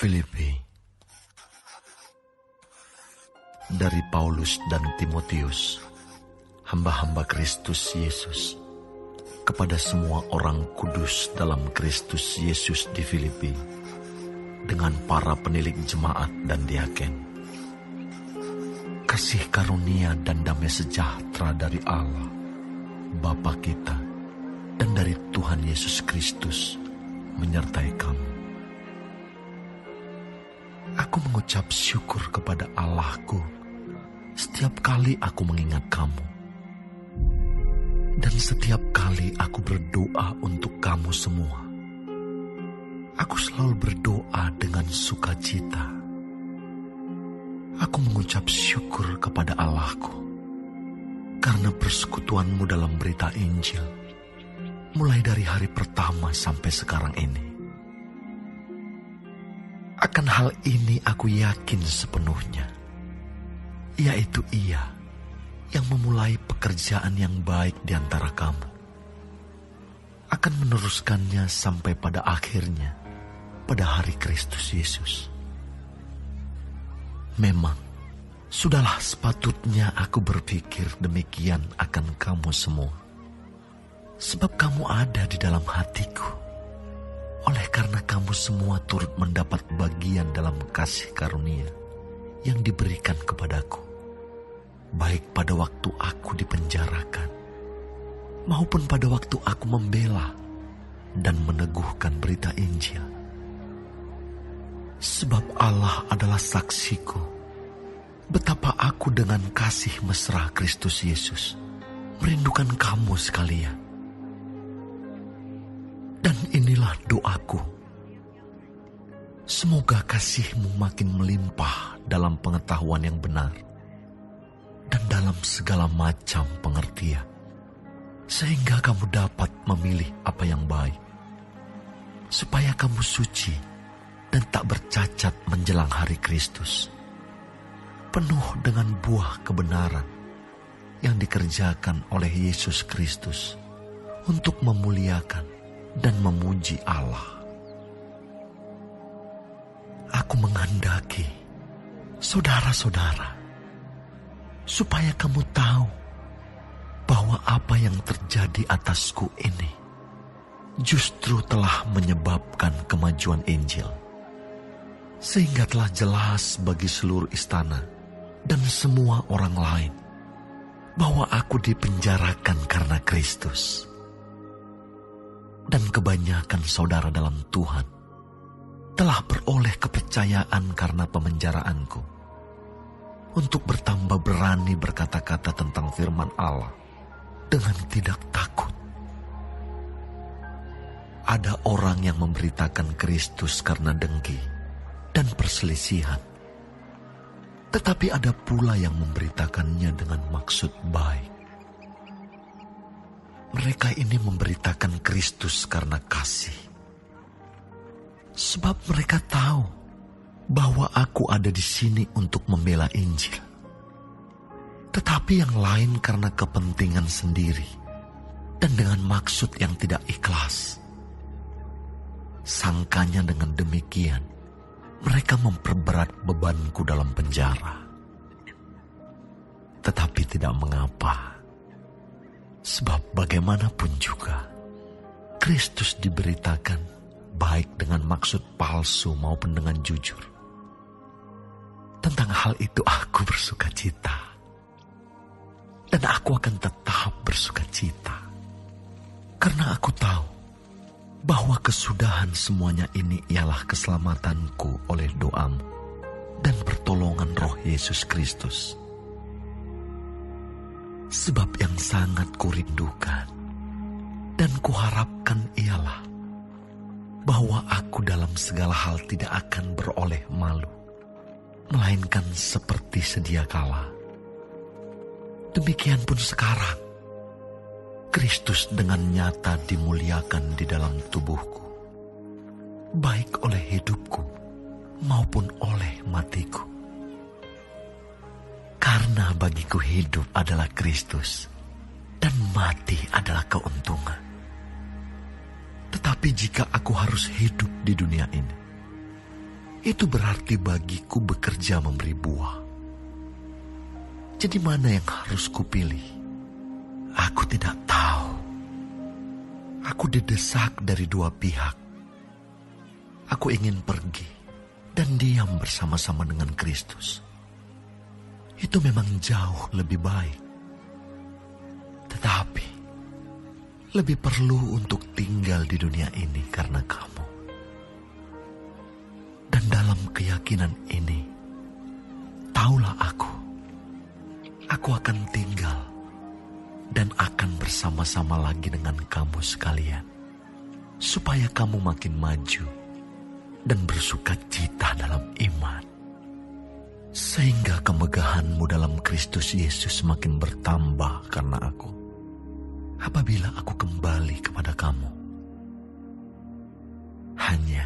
Filipi. Dari Paulus dan Timotius, hamba-hamba Kristus Yesus, kepada semua orang kudus dalam Kristus Yesus di Filipi, dengan para penilik jemaat dan diaken. Kasih karunia dan damai sejahtera dari Allah, Bapa kita, dan dari Tuhan Yesus Kristus menyertai kamu. Aku mengucap syukur kepada Allahku setiap kali aku mengingat kamu. Dan setiap kali aku berdoa untuk kamu semua. Aku selalu berdoa dengan sukacita. Aku mengucap syukur kepada Allahku karena persekutuanmu dalam berita Injil, mulai dari hari pertama sampai sekarang ini. Akan hal ini aku yakin sepenuhnya, yaitu Ia yang memulai pekerjaan yang baik di antara kamu akan meneruskannya sampai pada akhirnya pada hari Kristus Yesus. Memang sudahlah sepatutnya aku berpikir demikian akan kamu semua, sebab kamu ada di dalam hatiku. Oleh karena kamu semua turut mendapat bagian dalam kasih karunia yang diberikan kepadaku, baik pada waktu aku dipenjarakan, maupun pada waktu aku membela dan meneguhkan berita Injil. Sebab Allah adalah saksiku, betapa aku dengan kasih mesra Kristus Yesus merindukan kamu sekalian. Dan inilah doaku, semoga kasih-Mu makin melimpah dalam pengetahuan yang benar dan dalam segala macam pengertian, sehingga kamu dapat memilih apa yang baik, supaya kamu suci dan tak bercacat menjelang hari Kristus, penuh dengan buah kebenaran yang dikerjakan oleh Yesus Kristus untuk memuliakan dan memuji Allah. Aku menghendaki, saudara-saudara, supaya kamu tahu bahwa apa yang terjadi atasku ini justru telah menyebabkan kemajuan Injil, sehingga telah jelas bagi seluruh istana dan semua orang lain bahwa aku dipenjarakan karena Kristus. Dan kebanyakan saudara dalam Tuhan telah beroleh kepercayaan karena pemenjaraanku, untuk bertambah berani berkata-kata tentang firman Allah dengan tidak takut. Ada orang yang memberitakan Kristus karena dengki dan perselisihan, tetapi ada pula yang memberitakannya dengan maksud baik. Mereka ini memberitakan Kristus karena kasih, sebab mereka tahu bahwa aku ada di sini untuk membela Injil. Tetapi yang lain karena kepentingan sendiri dan dengan maksud yang tidak ikhlas. Sangkanya dengan demikian, mereka memperberat bebanku dalam penjara. Tetapi tidak mengapa. Sebab bagaimanapun juga, Kristus diberitakan baik dengan maksud palsu maupun dengan jujur. Tentang hal itu aku bersukacita. Dan aku akan tetap bersukacita. Karena aku tahu bahwa kesudahan semuanya ini ialah keselamatanku oleh doamu dan pertolongan Roh Yesus Kristus. Sebab yang sangat kurindukan dan kuharapkan ialah bahwa aku dalam segala hal tidak akan beroleh malu, melainkan seperti sedia kala. Demikian pun sekarang, Kristus dengan nyata dimuliakan di dalam tubuhku, baik oleh hidupku maupun oleh matiku. Karena bagiku hidup adalah Kristus dan mati adalah keuntungan. Tetapi jika aku harus hidup di dunia ini, itu berarti bagiku bekerja memberi buah. Jadi mana yang harus kupilih? Aku tidak tahu. Aku didesak dari dua pihak. Aku ingin pergi dan diam bersama-sama dengan Kristus. Itu memang jauh lebih baik. Tetapi lebih perlu untuk tinggal di dunia ini karena kamu. Dan dalam keyakinan ini, taulah aku akan tinggal dan akan bersama-sama lagi dengan kamu sekalian, supaya kamu makin maju dan bersuka cita dalam iman, sehingga kemegahanmu dalam Kristus Yesus makin bertambah karena aku, apabila aku kembali kepada kamu. Hanya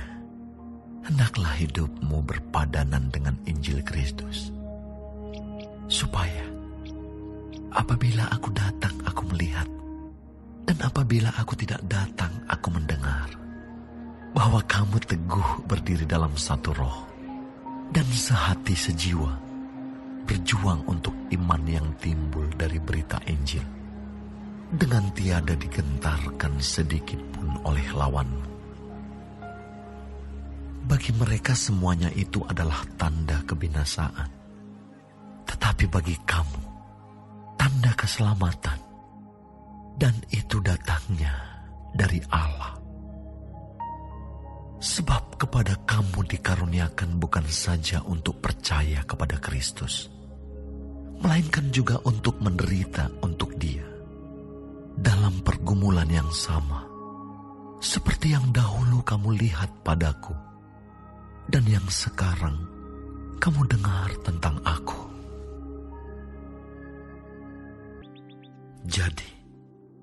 hendaklah hidupmu berpadanan dengan Injil Kristus, supaya apabila aku datang aku melihat, dan apabila aku tidak datang aku mendengar, bahwa kamu teguh berdiri dalam satu roh, dan sehati sejiwa, berjuang untuk iman yang timbul dari berita Injil, dengan tiada digentarkan sedikit pun oleh lawanmu. Bagi mereka semuanya itu adalah tanda kebinasaan, tetapi bagi kamu tanda keselamatan, dan itu datangnya dari Allah. Sebab kepada kamu dikaruniakan bukan saja untuk percaya kepada Kristus, melainkan juga untuk menderita untuk Dia dalam pergumulan yang sama, seperti yang dahulu kamu lihat padaku, dan yang sekarang kamu dengar tentang aku. Jadi,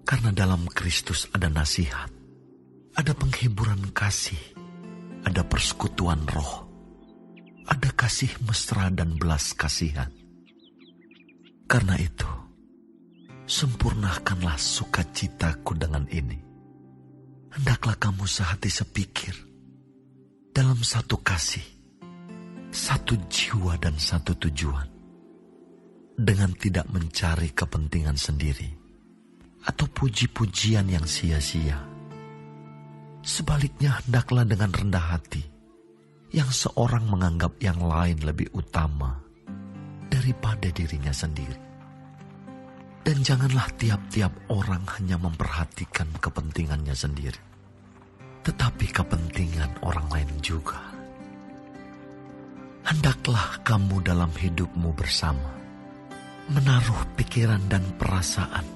karena dalam Kristus ada nasihat, ada penghiburan kasih, ada persekutuan roh, ada kasih mesra dan belas kasihan. Karena itu, sempurnakanlah sukacitaku dengan ini. Hendaklah kamu sehati sepikir, dalam satu kasih, satu jiwa dan satu tujuan, dengan tidak mencari kepentingan sendiri atau puji-pujian yang sia-sia. Sebaliknya hendaklah dengan rendah hati, yang seorang menganggap yang lain lebih utama daripada dirinya sendiri. Dan janganlah tiap-tiap orang hanya memperhatikan kepentingannya sendiri, tetapi kepentingan orang lain juga. Hendaklah kamu dalam hidupmu bersama menaruh pikiran dan perasaan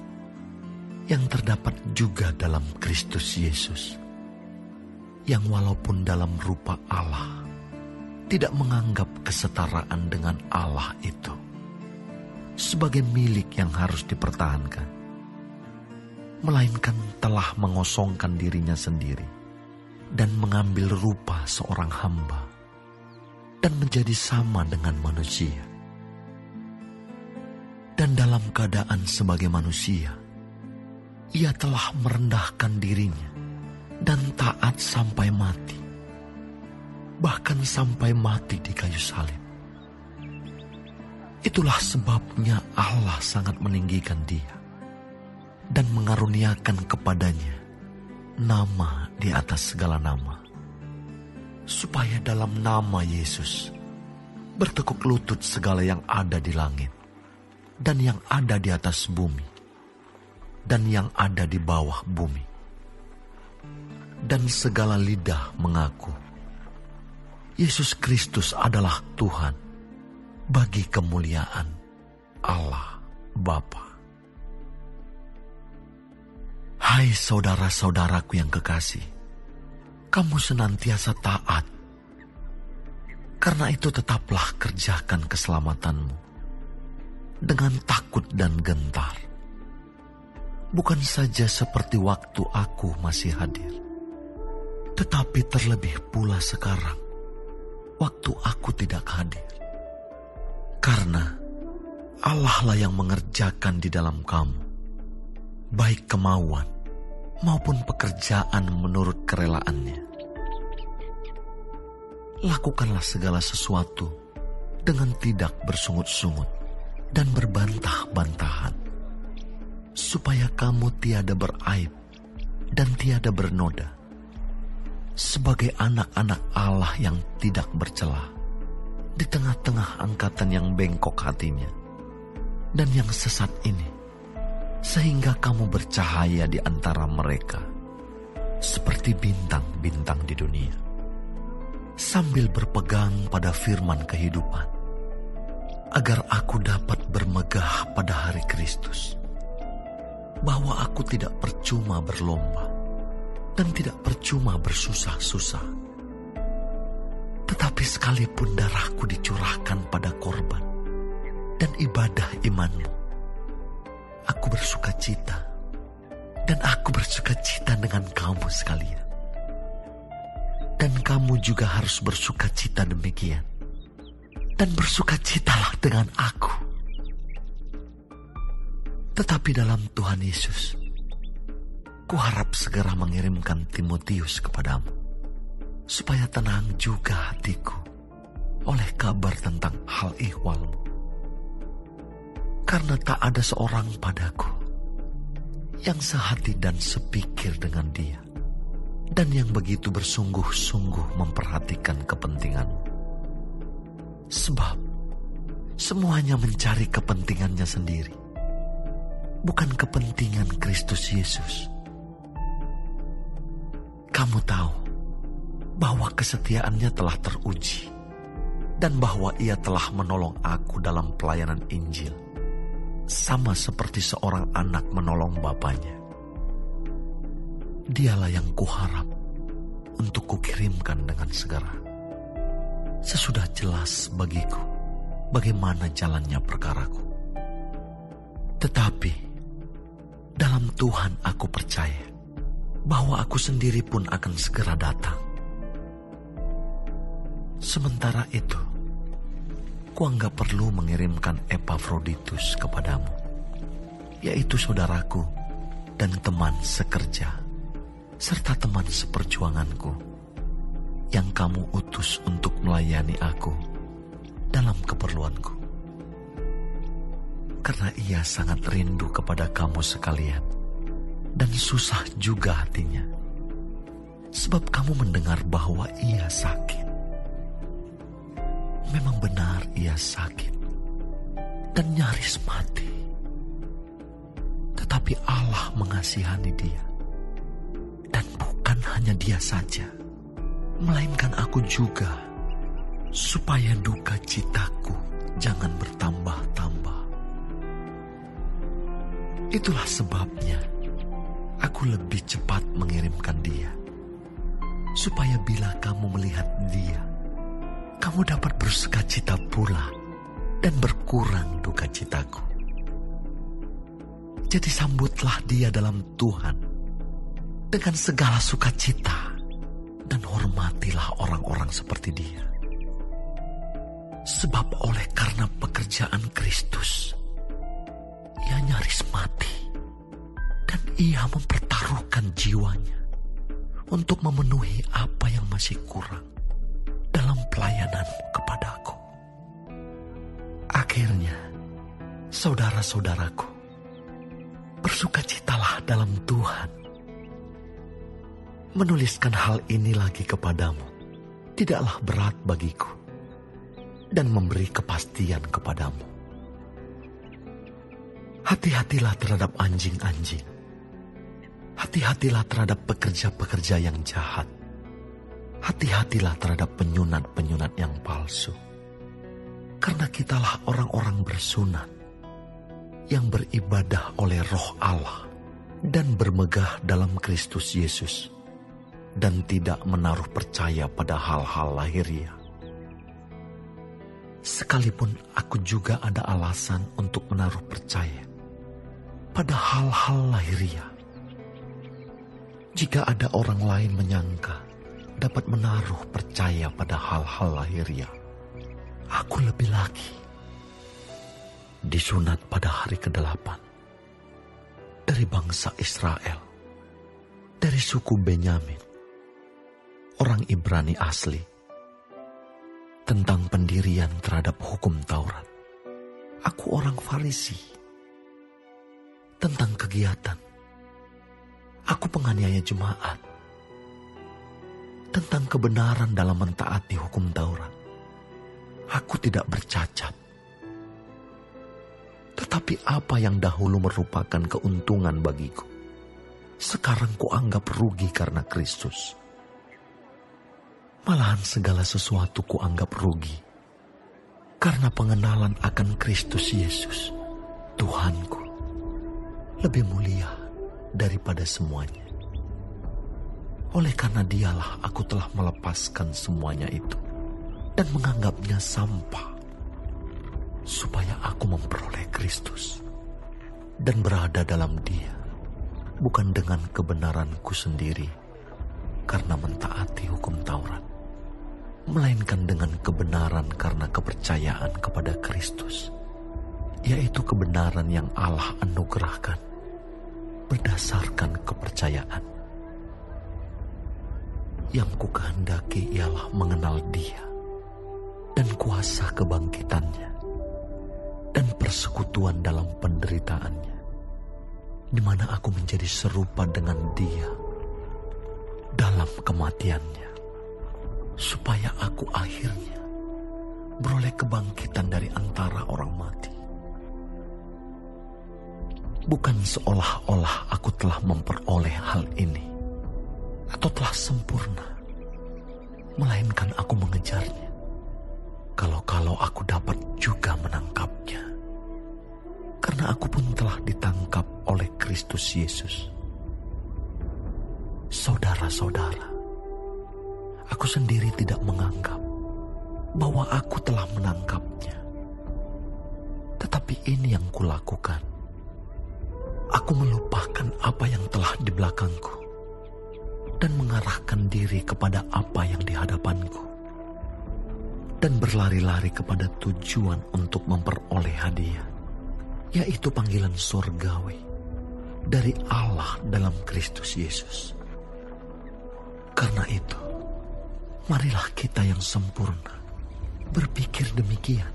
yang terdapat juga dalam Kristus Yesus, yang walaupun dalam rupa Allah tidak menganggap kesetaraan dengan Allah itu sebagai milik yang harus dipertahankan, melainkan telah mengosongkan dirinya sendiri dan mengambil rupa seorang hamba dan menjadi sama dengan manusia. Dan dalam keadaan sebagai manusia, ia telah merendahkan dirinya dan taat sampai mati, bahkan sampai mati di kayu salib. Itulah sebabnya Allah sangat meninggikan dia dan mengaruniakan kepadanya nama di atas segala nama, supaya dalam nama Yesus bertekuk lutut segala yang ada di langit dan yang ada di atas bumi dan yang ada di bawah bumi, dan segala lidah mengaku Yesus Kristus adalah Tuhan, bagi kemuliaan Allah Bapa. Hai saudara-saudaraku yang kekasih, kamu senantiasa taat. Karena itu tetaplah kerjakan keselamatanmu dengan takut dan gentar. Bukan saja seperti waktu aku masih hadir, tetapi terlebih pula sekarang, waktu aku tidak hadir. Karena Allah lah yang mengerjakan di dalam kamu, baik kemauan maupun pekerjaan menurut kerelaannya. Lakukanlah segala sesuatu dengan tidak bersungut-sungut dan berbantah-bantahan, supaya kamu tiada beraib dan tiada bernoda, sebagai anak-anak Allah yang tidak bercela di tengah-tengah angkatan yang bengkok hatinya dan yang sesat ini, sehingga kamu bercahaya di antara mereka seperti bintang-bintang di dunia, sambil berpegang pada firman kehidupan, agar aku dapat bermegah pada hari Kristus, bahwa aku tidak percuma berlomba dan tidak percuma bersusah-susah, tetapi sekalipun darahku dicurahkan pada korban dan ibadah imanmu, aku bersuka cita, dan aku bersuka cita dengan kamu sekalian. Dan kamu juga harus bersuka cita demikian, dan bersuka citalah dengan aku. Tetapi dalam Tuhan Yesus, kuharap segera mengirimkan Timotius kepadamu, supaya tenang juga hatiku oleh kabar tentang hal ihwalmu. Karena tak ada seorang padaku yang sehati dan sepikir dengan dia, dan yang begitu bersungguh-sungguh memperhatikan kepentinganmu. Sebab semuanya mencari kepentingannya sendiri, bukan kepentingan Kristus Yesus. Kamu tahu bahwa kesetiaannya telah teruji, dan bahwa ia telah menolong aku dalam pelayanan Injil, sama seperti seorang anak menolong bapanya. Dialah yang kuharap untuk kukirimkan dengan segera, sesudah jelas bagiku bagaimana jalannya perkaraku. Tetapi dalam Tuhan aku percaya bahwa aku sendiri pun akan segera datang. Sementara itu, kuanggap perlu mengirimkan Epafroditus kepadamu, yaitu saudaraku dan teman sekerja, serta teman seperjuanganku, yang kamu utus untuk melayani aku dalam keperluanku. Karena ia sangat rindu kepada kamu sekalian, dan susah juga hatinya, sebab kamu mendengar bahwa ia sakit. Memang benar ia sakit dan nyaris mati. Tetapi Allah mengasihani dia. Dan bukan hanya dia saja, melainkan aku juga, supaya duka citaku jangan bertambah-tambah. Itulah sebabnya aku lebih cepat mengirimkan dia, supaya bila kamu melihat dia, kamu dapat bersuka cita pula dan berkurang duka citaku. Jadi sambutlah dia dalam Tuhan dengan segala sukacita, dan hormatilah orang-orang seperti dia. Sebab oleh karena pekerjaan Kristus, ia nyaris mati, dan ia mempertaruhkan jiwanya untuk memenuhi apa yang masih kurang dalam pelayananmu kepadaku. Akhirnya, saudara-saudaraku, bersukacitalah dalam Tuhan. Menuliskan hal ini lagi kepadamu tidaklah berat bagiku, dan memberi kepastian kepadamu. Hati-hatilah terhadap anjing-anjing. Hati-hatilah terhadap pekerja-pekerja yang jahat. Hati-hatilah terhadap penyunat-penyunat yang palsu. Karena kitalah orang-orang bersunat yang beribadah oleh Roh Allah dan bermegah dalam Kristus Yesus, dan tidak menaruh percaya pada hal-hal lahiriah. Sekalipun aku juga ada alasan untuk menaruh percaya pada hal-hal lahiriah. Jika ada orang lain menyangka dapat menaruh percaya pada hal-hal lahiriah, aku lebih lagi. Disunat pada hari ke-8 dari bangsa Israel, dari suku Benyamin, orang Ibrani asli, tentang pendirian terhadap hukum Taurat. Aku orang Farisi. Tentang kegiatan, aku penganiaya jemaat. Tentang kebenaran dalam mentaati hukum Taurat, aku tidak bercacat. Tetapi apa yang dahulu merupakan keuntungan bagiku, sekarang kuanggap rugi karena Kristus. Malahan segala sesuatu kuanggap rugi karena pengenalan akan Kristus Yesus, Tuhanku, lebih mulia daripada semuanya. Oleh karena dialah aku telah melepaskan semuanya itu dan menganggapnya sampah, supaya aku memperoleh Kristus dan berada dalam Dia, bukan dengan kebenaranku sendiri karena mentaati hukum Taurat, melainkan dengan kebenaran karena kepercayaan kepada Kristus, yaitu kebenaran yang Allah anugerahkan berdasarkan kepercayaan. Yang kukehendaki ialah mengenal Dia dan kuasa kebangkitannya dan persekutuan dalam penderitaannya, di mana aku menjadi serupa dengan Dia dalam kematiannya, supaya aku akhirnya beroleh kebangkitan dari antara orang mati. Bukan seolah-olah aku telah memperoleh hal ini atau telah sempurna, melainkan aku mengejarnya, kalau aku dapat juga menangkapnya. Karena aku pun telah ditangkap oleh Kristus Yesus. Saudara-saudara, aku sendiri tidak menganggap bahwa aku telah menangkapnya. Tetapi ini yang kulakukan. Aku melupakan apa yang telah di belakangku dan mengarahkan diri kepada apa yang di hadapanku, dan berlari-lari kepada tujuan untuk memperoleh hadiah, yaitu panggilan surgawi dari Allah dalam Kristus Yesus. Karena itu, marilah kita yang sempurna berpikir demikian.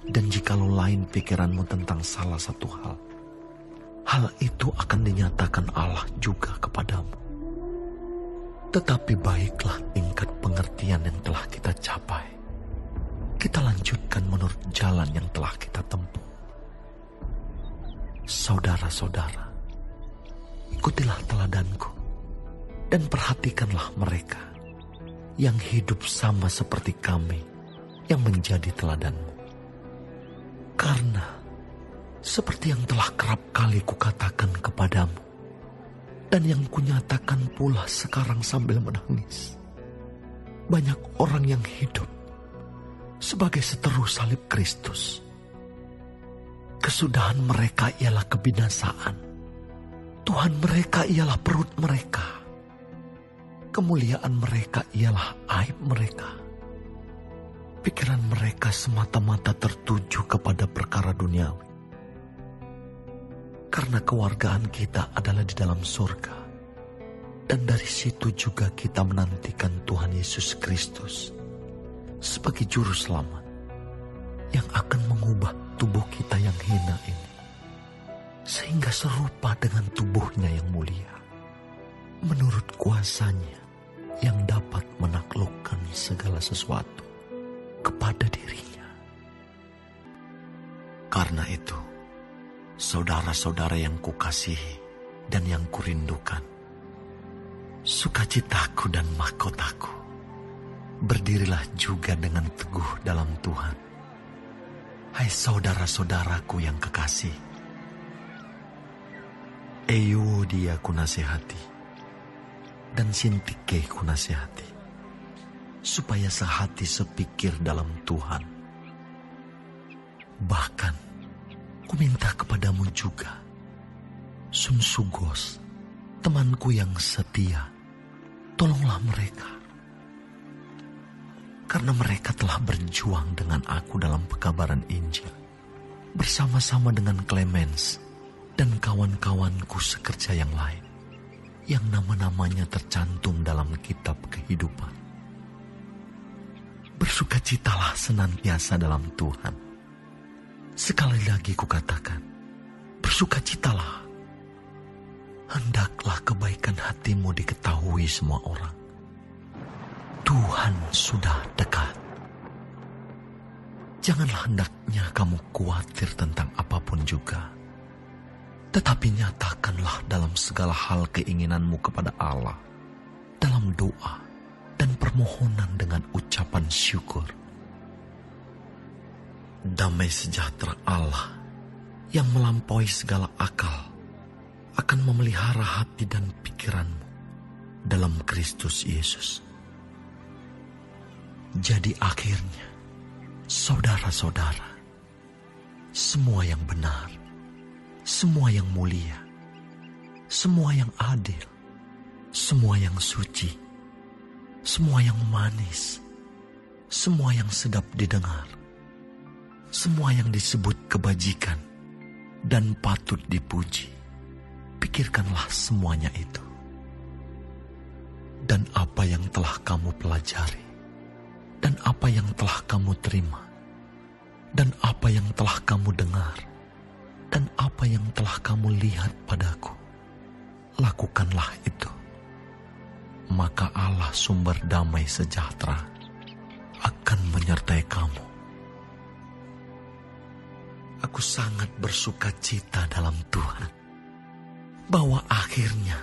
Dan jikalau lain pikiranmu tentang salah satu hal itu akan dinyatakan Allah juga kepadamu. Tetapi baiklah tingkat pengertian yang telah kita capai, kita lanjutkan menurut jalan yang telah kita tempuh. Saudara-saudara, ikutilah teladanku dan perhatikanlah mereka yang hidup sama seperti kami yang menjadi teladanmu. Karena seperti yang telah kerap kali kukatakan kepadamu, dan yang kunyatakan pula sekarang sambil menangis, banyak orang yang hidup sebagai seteru salib Kristus. Kesudahan mereka ialah kebinasaan. Tuhan mereka ialah perut mereka. Kemuliaan mereka ialah aib mereka. Pikiran mereka semata-mata tertuju kepada perkara duniawi. Karena kewargaan kita adalah di dalam surga, dan dari situ juga kita menantikan Tuhan Yesus Kristus sebagai juru selamat yang akan mengubah tubuh kita yang hina ini, sehingga serupa dengan tubuhnya yang mulia, menurut kuasanya yang dapat menaklukkan segala sesuatu kepada dirinya. Karena itu, saudara-saudara yang kukasihi dan yang kurindukan, sukacitaku dan mahkotaku, berdirilah juga dengan teguh dalam Tuhan. Hai saudara-saudaraku yang kekasih, Euodia kunasihati dan Sintike kunasihati, supaya sehati sepikir dalam Tuhan. Bahkan ku minta kepadamu juga, Sunsugos, temanku yang setia, tolonglah mereka. Karena mereka telah berjuang dengan aku dalam pekabaran Injil, bersama-sama dengan Clemens dan kawan-kawanku sekerja yang lain, yang nama-namanya tercantum dalam kitab kehidupan. Bersukacitalah senantiasa dalam Tuhan. Sekali lagi kukatakan, bersukacitalah. Hendaklah kebaikan hatimu diketahui semua orang. Tuhan sudah dekat. Janganlah hendaknya kamu khawatir tentang apapun juga. Tetapi nyatakanlah dalam segala hal keinginanmu kepada Allah, dalam doa dan permohonan dengan ucapan syukur. Damai sejahtera Allah yang melampaui segala akal akan memelihara hati dan pikiranmu dalam Kristus Yesus. Jadi akhirnya, saudara-saudara, semua yang benar, semua yang mulia, semua yang adil, semua yang suci, semua yang manis, semua yang sedap didengar, semua yang disebut kebajikan dan patut dipuji, pikirkanlah semuanya itu. Dan apa yang telah kamu pelajari, dan apa yang telah kamu terima, dan apa yang telah kamu dengar, dan apa yang telah kamu lihat padaku, lakukanlah itu. Maka Allah sumber damai sejahtera akan menyertai kamu. Aku sangat bersuka cita dalam Tuhan, bahwa akhirnya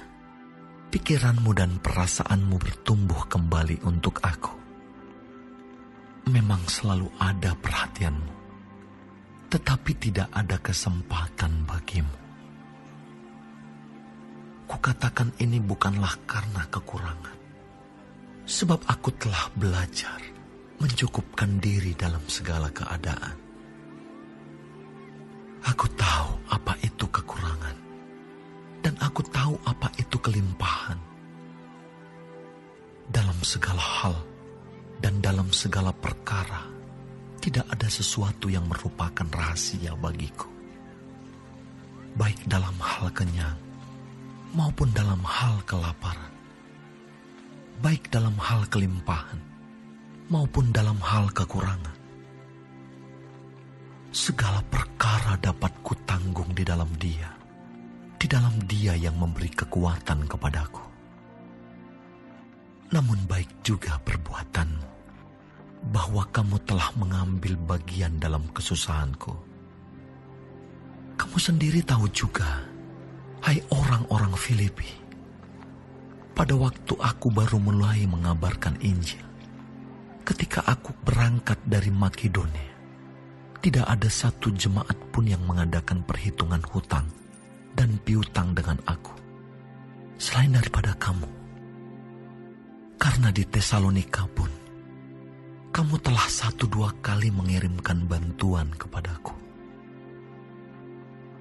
pikiranmu dan perasaanmu bertumbuh kembali untuk aku. Memang selalu ada perhatianmu, tetapi tidak ada kesempatan bagimu. Kukatakan ini bukanlah karena kekurangan, sebab aku telah belajar mencukupkan diri dalam segala keadaan. Aku tahu apa itu kekurangan, dan aku tahu apa itu kelimpahan. Dalam segala hal dan dalam segala perkara, tidak ada sesuatu yang merupakan rahasia bagiku. Baik dalam hal kenyang, maupun dalam hal kelaparan. Baik dalam hal kelimpahan, maupun dalam hal kekurangan. Segala perkara dapat kutanggung di dalam Dia yang memberi kekuatan kepadaku. Namun baik juga perbuatanmu, bahwa kamu telah mengambil bagian dalam kesusahanku. Kamu sendiri tahu juga, hai orang-orang Filipi, pada waktu aku baru mulai mengabarkan Injil, ketika aku berangkat dari Makedonia, tidak ada satu jemaat pun yang mengadakan perhitungan hutang dan piutang dengan aku, selain daripada kamu. Karena di Tesalonika pun, kamu telah 1-2 kali mengirimkan bantuan kepadaku.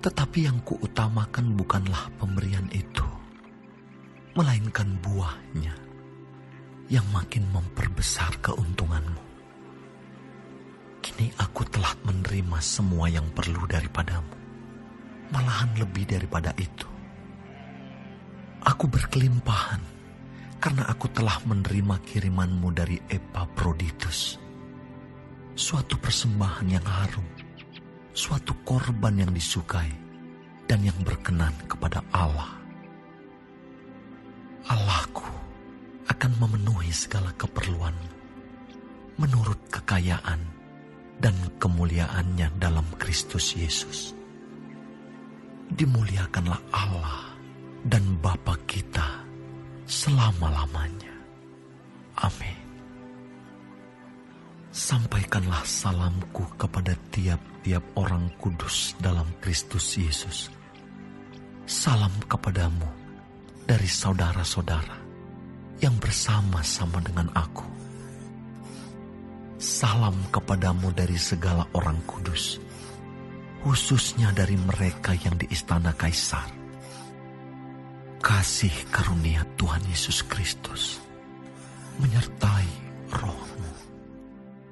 Tetapi yang kuutamakan bukanlah pemberian itu, melainkan buahnya yang makin memperbesar keuntunganmu. Kini aku telah menerima semua yang perlu daripadamu, malahan lebih daripada itu. Aku berkelimpahan karena aku telah menerima kirimanmu dari Epaphroditus, suatu persembahan yang harum, suatu korban yang disukai dan yang berkenan kepada Allah. Allahku akan memenuhi segala keperluanmu menurut kekayaan dan kemuliaannya dalam Kristus Yesus. Dimuliakanlah Allah dan Bapa kita selama-lamanya. Amin. Sampaikanlah salamku kepada tiap-tiap orang kudus dalam Kristus Yesus. Salam kepadamu dari saudara-saudara yang bersama-sama dengan aku. Salam kepadamu dari segala orang kudus, khususnya dari mereka yang di istana Kaisar. Kasih karunia Tuhan Yesus Kristus menyertai roh